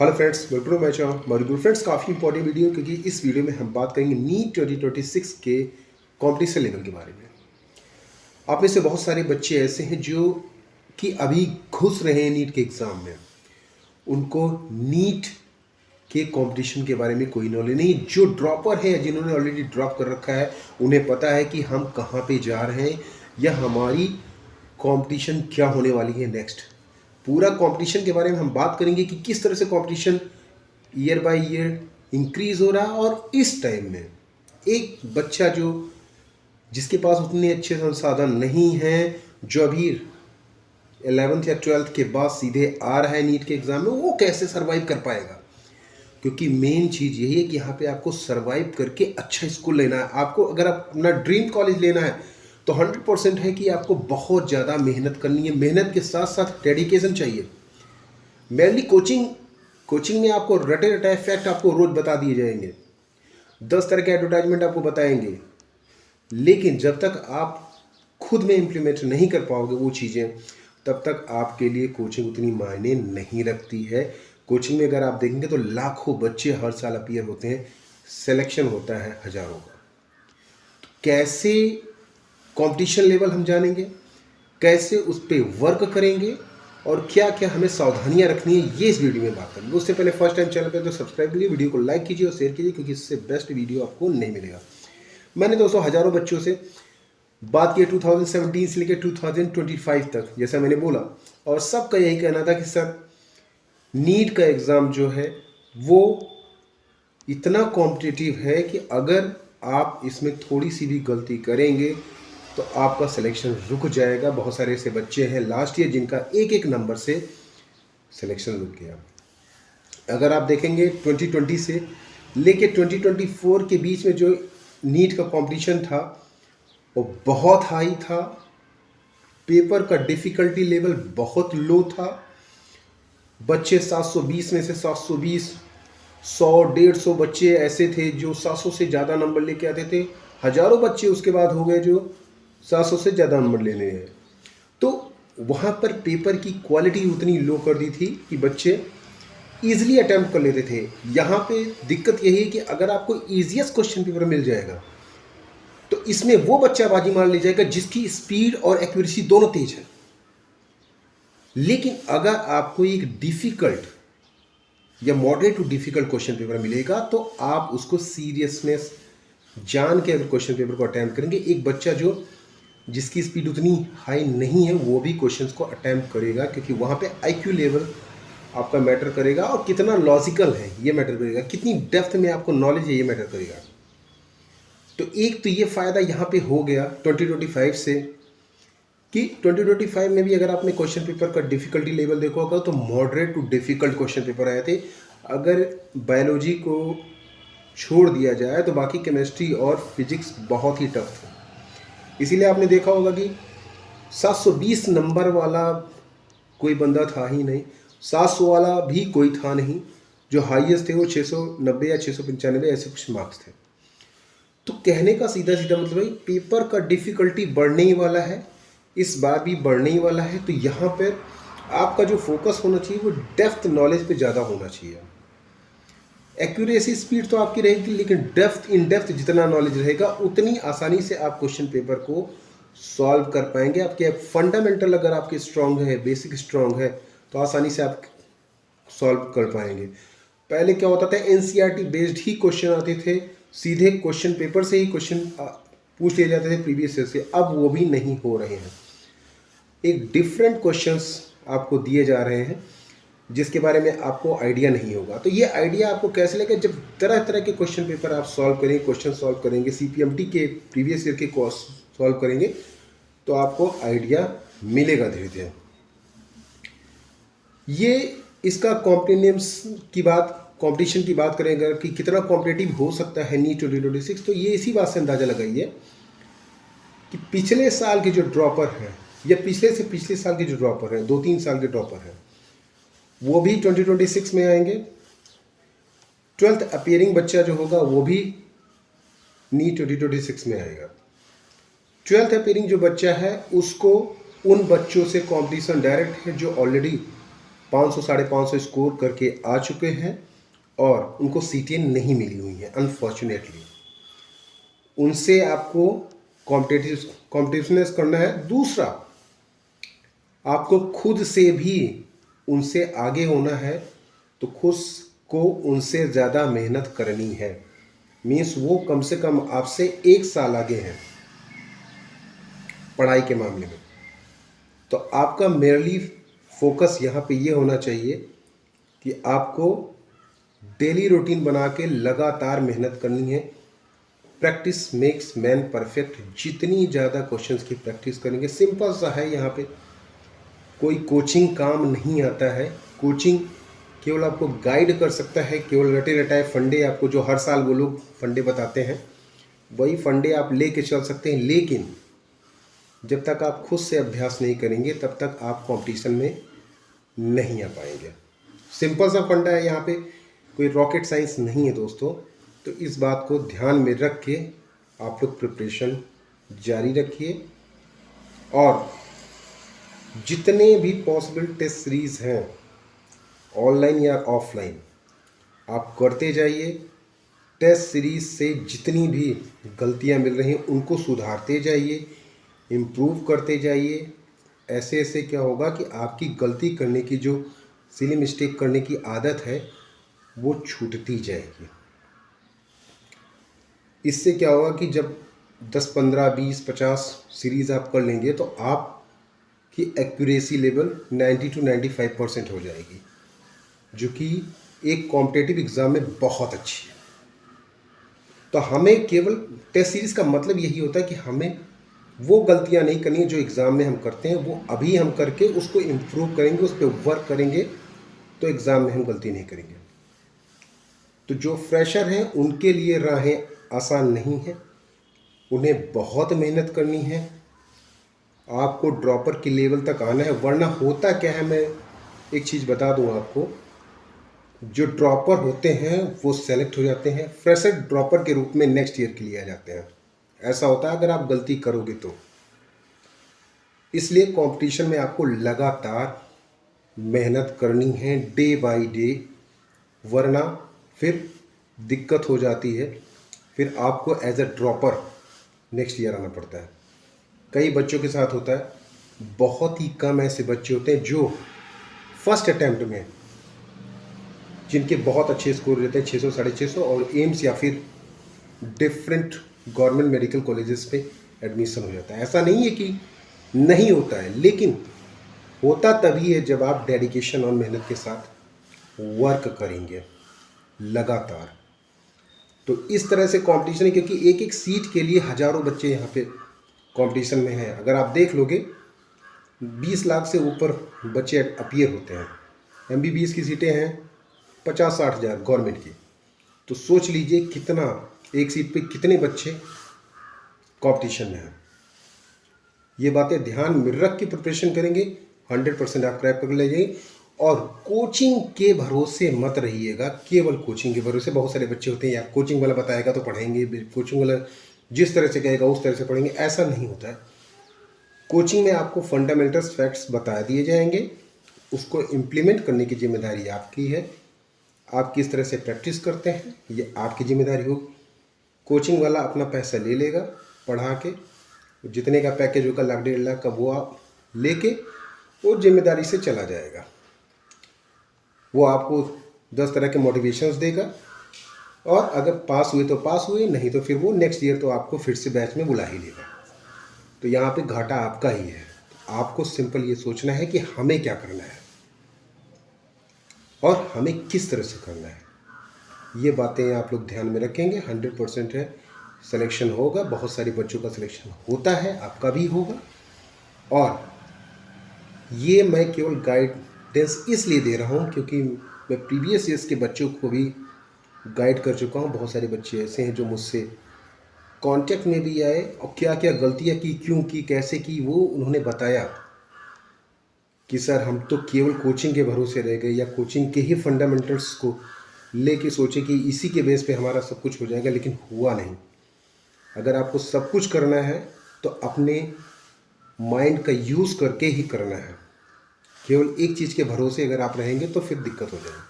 Hello friends, welcome to my channel module. Friends, काफ़ी important video क्योंकि इस video में हम बात करेंगे नीट 2026 के कंपटीशन लेवल के बारे में। आप में से बहुत सारे बच्चे ऐसे हैं जो कि अभी घुस रहे हैं नीट के एग्ज़ाम में। उनको नीट के कंपटीशन के बारे में कोई नॉलेज नहीं। जो ड्रॉपर है, जिन्होंने ऑलरेडी ड्रॉप कर रखा है, उन्हें पता है कि हम कहाँ पे जा रहे हैं या हमारी कंपटीशन क्या होने वाली है नेक्स्ट। पूरा कंपटीशन के बारे में हम बात करेंगे कि किस तरह से competition year by year increase हो रहा है। और इस टाइम में एक बच्चा जिसके पास उतने अच्छे संसाधन नहीं हैं, जो अभी 11th या 12th के बाद सीधे आ रहा है नीट के एग्ज़ाम में, वो कैसे सर्वाइव कर पाएगा। क्योंकि मेन चीज़ यही है कि यहाँ पे आपको सर्वाइव करके अच्छा स्कूल लेना है। आपको अगर आप अपना ड्रीम कॉलेज लेना है तो 100% है कि आपको बहुत ज़्यादा मेहनत करनी है। मेहनत के साथ साथ डेडिकेशन चाहिए। मेनली कोचिंग में आपको रटे रटाए फैक्ट आपको रोज बता दिए जाएंगे, 10 तरह के एडवर्टाइजमेंट आपको बताएंगे, लेकिन जब तक आप खुद में इम्प्लीमेंट नहीं कर पाओगे वो चीज़ें, तब तक आपके लिए कोचिंग उतनी मायने नहीं रखती है। कोचिंग में अगर आप देखेंगे तो लाखों बच्चे हर साल अपीयर होते हैं, सिलेक्शन होता है हजारों का। तो कैसे कंपटीशन लेवल हम जानेंगे, कैसे उस पर वर्क करेंगे और क्या क्या हमें सावधानियां रखनी है, ये इस वीडियो में बात करेंगे। उससे पहले फर्स्ट टाइम चैनल पे तो सब्सक्राइब कीजिए, वीडियो को लाइक कीजिए और शेयर कीजिए, क्योंकि इससे बेस्ट वीडियो आपको नहीं मिलेगा। मैंने दोस्तों हजारों बच्चों से बात की 2017 से लेकर 2025 तक, जैसा मैंने बोला, और सबका यही कहना था कि सर नीट का एग्ज़ाम जो है वो इतना कॉम्पिटिटिव है कि अगर आप इसमें थोड़ी सी भी गलती करेंगे तो आपका सिलेक्शन रुक जाएगा। बहुत सारे ऐसे बच्चे हैं लास्ट ईयर जिनका एक एक नंबर से सिलेक्शन रुक गया। अगर आप देखेंगे 2020 से लेके 2024 के बीच में जो नीट का कंपटीशन था वो बहुत हाई था। पेपर का डिफ़िकल्टी लेवल बहुत लो था। बच्चे 720 में से 720, 100-150 बच्चे ऐसे थे जो 700 से ज़्यादा नंबर लेके आते थे। हज़ारों बच्चे उसके बाद हो गए जो 700 से ज़्यादा नंबर लेने हैं। तो वहाँ पर पेपर की क्वालिटी उतनी लो कर दी थी कि बच्चे ईजिली अटैम्प्ट कर लेते थे। यहाँ पे दिक्कत यही है कि अगर आपको ईजिएस्ट क्वेश्चन पेपर मिल जाएगा तो इसमें वो बच्चा बाजी मार ले जाएगा जिसकी स्पीड और एक्यूरेसी दोनों तेज है। लेकिन अगर आपको एक डिफ़िकल्ट या moderate too difficult question paper मिलेगा तो आप उसको सीरियसनेस जान के अगर क्वेश्चन पेपर को अटैम्प्ट करेंगे, एक बच्चा जिसकी स्पीड उतनी हाई नहीं है वो भी क्वेश्चंस को अटैम्प्ट करेगा, क्योंकि वहाँ पे आईक्यू लेवल आपका मैटर करेगा और कितना लॉजिकल है ये मैटर करेगा, कितनी डेप्थ में आपको नॉलेज है ये मैटर करेगा। तो एक तो ये फ़ायदा यहाँ पे हो गया 2025 से कि 2025 में भी अगर आपने क्वेश्चन पेपर का डिफ़िकल्टी लेवल देखा होगा तो moderate too difficult question paper आए थे। अगर बायोलॉजी को छोड़ दिया जाए तो बाकी केमिस्ट्री और फिजिक्स बहुत ही टफ थे। इसीलिए आपने देखा होगा कि 720 नंबर वाला कोई बंदा था ही नहीं, 700 वाला भी कोई था नहीं। जो हाईएस्ट थे वो 690 या 695 ऐसे कुछ मार्क्स थे। तो कहने का सीधा सीधा मतलब है पेपर का डिफ़िकल्टी बढ़ने ही वाला है, इस बार भी बढ़ने ही वाला है। तो यहाँ पर आपका जो फोकस होना चाहिए वो डेप्थ नॉलेज पे ज़्यादा होना चाहिए। एक्यूरेसी स्पीड तो आपकी रहेगी, लेकिन इन डेप्थ जितना नॉलेज रहेगा उतनी आसानी से आप क्वेश्चन पेपर को सॉल्व कर पाएंगे। आपके फंडामेंटल अगर आपके स्ट्रांग है, बेसिक स्ट्रांग है, तो आसानी से आप सॉल्व कर पाएंगे। पहले क्या होता था, एनसीईआरटी बेस्ड ही क्वेश्चन आते थे, सीधे क्वेश्चन पेपर से ही क्वेश्चन पूछ लिए जाते थे प्रीवियस ईयर से। अब वो भी नहीं हो रहे हैं। एक डिफरेंट क्वेश्चंस आपको दिए जा रहे हैं जिसके बारे में आपको आइडिया नहीं होगा। तो ये आइडिया आपको कैसे लगेगा, जब तरह तरह के क्वेश्चन पेपर आप सॉल्व करेंगे, क्वेश्चन सॉल्व करेंगे, सीपीएमटी के प्रीवियस ईयर के सॉल्व करेंगे, तो आपको आइडिया मिलेगा धीरे धीरे। ये इसका कंपटीशन की बात करें अगर कि कितना कॉम्पिटिटिव हो सकता है नीट 2026, तो ये इसी बात से अंदाज़ा लगाइए कि पिछले साल के जो ड्रॉपर हैं या पिछले से पिछले साल के जो ड्रॉपर हैं, 2-3 साल के ड्रॉपर हैं, वो भी 2026 में आएंगे। 12th अपीयरिंग बच्चा जो होगा वो भी नीट 2026 में आएगा। 12th अपीयरिंग जो बच्चा है उसको उन बच्चों से कंपटीशन डायरेक्ट है जो ऑलरेडी 500 550 स्कोर करके आ चुके हैं और उनको सीटें नहीं मिली हुई हैं अनफॉर्चुनेटली। उनसे आपको कॉम्पिटिशनस करना है। दूसरा, आपको खुद से भी उनसे आगे होना है, तो खुद को उनसे ज़्यादा मेहनत करनी है। मीन्स वो कम से कम आपसे 1 साल आगे हैं पढ़ाई के मामले में। तो आपका मेनली फोकस यहाँ पे ये होना चाहिए कि आपको डेली रूटीन बना के लगातार मेहनत करनी है। Practice makes man perfect. जितनी ज़्यादा क्वेश्चंस की प्रैक्टिस करेंगे, सिंपल सा है, यहाँ पे कोई कोचिंग काम नहीं आता है। कोचिंग केवल आपको गाइड कर सकता है, केवल रटे रटाए फंडे आपको जो हर साल वो लोग फंडे बताते हैं वही फंडे आप लेके चल सकते हैं। लेकिन जब तक आप खुद से अभ्यास नहीं करेंगे तब तक आप कंपटीशन में नहीं आ पाएंगे। सिंपल सा फंडा है, यहाँ पे कोई रॉकेट साइंस नहीं है दोस्तों। तो इस बात को ध्यान में रख के आप लोग प्रिपरेशन जारी रखिए और जितने भी पॉसिबल टेस्ट सीरीज़ हैं ऑनलाइन या ऑफलाइन आप करते जाइए। टेस्ट सीरीज़ से जितनी भी गलतियां मिल रही हैं उनको सुधारते जाइए, इम्प्रूव करते जाइए। ऐसे ऐसे क्या होगा कि आपकी गलती करने की, जो सिली मिस्टेक करने की आदत है, वो छूटती जाएगी। इससे क्या होगा कि जब 10, 15, 20, 50 सीरीज़ आप कर लेंगे तो आपकी एक्यूरेसी लेवल 90 to 95% हो जाएगी, जो कि एक कॉम्पिटिटिव एग्ज़ाम में बहुत अच्छी है। तो हमें केवल टेस्ट सीरीज़ का मतलब यही होता है कि हमें वो गलतियां नहीं करनी है जो एग्ज़ाम में हम करते हैं, वो अभी हम करके उसको इम्प्रूव करेंगे, उस पर वर्क करेंगे तो एग्ज़ाम में हम गलती नहीं करेंगे। तो जो फ्रेशर हैं उनके लिए राहें आसान नहीं है, उन्हें बहुत मेहनत करनी है। आपको ड्रॉपर के लेवल तक आना है, वरना होता क्या है, मैं एक चीज़ बता दूं आपको। जो ड्रॉपर होते हैं वो सेलेक्ट हो जाते हैं, फ्रेशर ड्रॉपर के रूप में नेक्स्ट ईयर के लिए आ जाते हैं। ऐसा होता है अगर आप गलती करोगे तो। इसलिए कंपटीशन में आपको लगातार मेहनत करनी है, डे बाय डे, वरना फिर दिक्कत हो जाती है। फिर आपको as a dropper next year आना पड़ता है। कई बच्चों के साथ होता है, बहुत ही कम ऐसे बच्चे होते हैं जो फर्स्ट अटैम्प्ट में, जिनके बहुत अच्छे स्कोर रहते हैं 600, 650, और एम्स या फिर डिफरेंट गवर्नमेंट मेडिकल कॉलेजेस पे एडमिशन हो जाता है। ऐसा नहीं है कि नहीं होता है, लेकिन होता तभी है जब आप डेडिकेशन और मेहनत के साथ वर्क करेंगे लगातार। तो इस तरह से कंपटीशन है, क्योंकि एक एक सीट के लिए हज़ारों बच्चे यहाँ पे कंपटीशन में हैं। अगर आप देख लोगे 20 लाख से ऊपर बच्चे अपीयर होते हैं। MBBS की सीटें हैं 50-60 हज़ार गवर्नमेंट की। तो सोच लीजिए कितना, एक सीट पे कितने बच्चे कंपटीशन में हैं। ये बातें ध्यान में रख के प्रिपरेशन करेंगे, 100% आप क्रैक कर लीजिए। और कोचिंग के भरोसे मत रहिएगा, केवल कोचिंग के भरोसे। बहुत सारे बच्चे होते हैं यार कोचिंग वाला बताएगा तो पढ़ेंगे, कोचिंग वाला जिस तरह से कहेगा उस तरह से पढ़ेंगे, ऐसा नहीं होता है। कोचिंग में आपको फंडामेंटल्स फैक्ट्स बता दिए जाएंगे, उसको इम्प्लीमेंट करने की जिम्मेदारी आपकी है। आप किस तरह से प्रैक्टिस करते हैं ये आपकी जिम्मेदारी होगी। कोचिंग वाला अपना पैसा ले लेगा पढ़ा के, जितने का पैकेज होगा 1 लाख 1.5 लाख का, वो आप लेके वो जिम्मेदारी से चला जाएगा। वो आपको 10 तरह के मोटिवेशंस देगा, और अगर पास हुए तो पास हुए, नहीं तो फिर वो नेक्स्ट ईयर तो आपको फिर से बैच में बुला ही लेगा। तो यहाँ पे घाटा आपका ही है। आपको सिंपल ये सोचना है कि हमें क्या करना है और हमें किस तरह से करना है। ये बातें आप लोग ध्यान में रखेंगे, 100% है सिलेक्शन होगा। बहुत सारे बच्चों का सिलेक्शन होता है, आपका भी होगा। और ये मैं केवल गाइडेंस इसलिए दे रहा हूँ क्योंकि मैं प्रीवियस ईयर्स के बच्चों को भी गाइड कर चुका हूँ। बहुत सारे बच्चे ऐसे हैं जो मुझसे कांटेक्ट में भी आए और क्या क्या गलतियाँ की, क्यों की, कैसे की, वो उन्होंने बताया कि सर हम तो केवल कोचिंग के भरोसे रह गए, या कोचिंग के ही फंडामेंटल्स को लेके सोचे कि इसी के बेस पे हमारा सब कुछ हो जाएगा, लेकिन हुआ नहीं। अगर आपको सब कुछ करना है तो अपने माइंड का यूज़ करके ही करना है। केवल एक चीज़ के भरोसे अगर आप रहेंगे तो फिर दिक्कत हो जाएगी।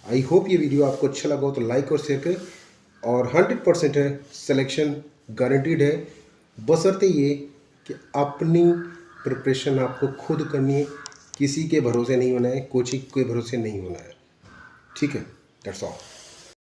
आई होप ये वीडियो आपको अच्छा लगा हो तो लाइक और शेयर करें। और 100% है, सिलेक्शन गारंटीड है, बशर्ते ये कि अपनी प्रिपरेशन आपको खुद करनी है, किसी के भरोसे नहीं होना है, कोचिंग के भरोसे नहीं होना है। ठीक है, दैट्स ऑल।